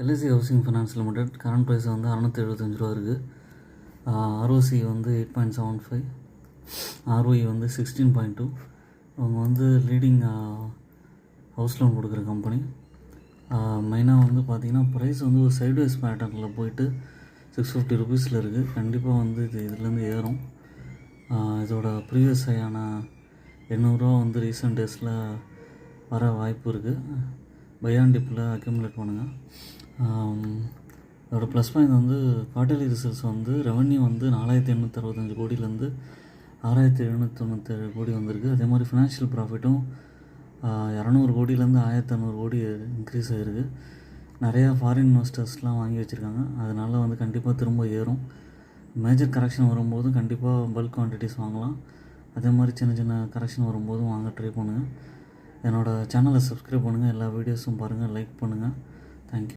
LIC housing finance limited current price வந்து ₹675 இருக்குது. ROC வந்து 8.75, ROE வந்து 16.2. அவங்க வந்து லீடிங் ஹவுஸ் லோன் கொடுக்குற கம்பெனி. மெயினாக வந்து பார்த்திங்கன்னா ப்ரைஸ் வந்து ஒரு சைட்வேஸ் பேட்டர்னில் போயிட்டு ₹650 இருக்குது. கண்டிப்பாக வந்து இதுலேருந்து ஏறும். இதோட ப்ரீவியஸ் ஹையான ₹800 வந்து ரீசெண்ட் டேஸில் வர வாய்ப்பு இருக்குது. பை அண்ட் டிப்பில் அக்யூமுலேட் பண்ணுங்கள். அதோட ப்ளஸ் பாயிண்ட் வந்து குவார்ட்டர்லி ரிசல்ட்ஸ் வந்து ரெவன்யூ வந்து 4865 கோடியிலேருந்து 6797 கோடி வந்திருக்கு. அதே மாதிரி ஃபினான்ஷியல் ப்ராஃபிட்டும் 200 கோடியிலேருந்து 1500 கோடி இன்க்ரீஸ் ஆகிருக்கு. நிறையா ஃபாரின் இன்வெஸ்டர்ஸ்லாம் வாங்கி வச்சுருக்காங்க. அதனால் வந்து கண்டிப்பாக திரும்ப ஏறும். மேஜர் கரெக்ஷன் வரும்போது கண்டிப்பாக பல்க் குவான்டிட்டிஸ் வாங்கலாம். அதே மாதிரி சின்ன சின்ன கரெக்ஷன் வரும்போதும் வாங்க ட்ரை பண்ணுங்கள். என்னோடய சேனலை சப்ஸ்கிரைப் பண்ணுங்கள். எல்லா வீடியோஸும் பாருங்கள், லைக் பண்ணுங்கள். தேங்க்யூ.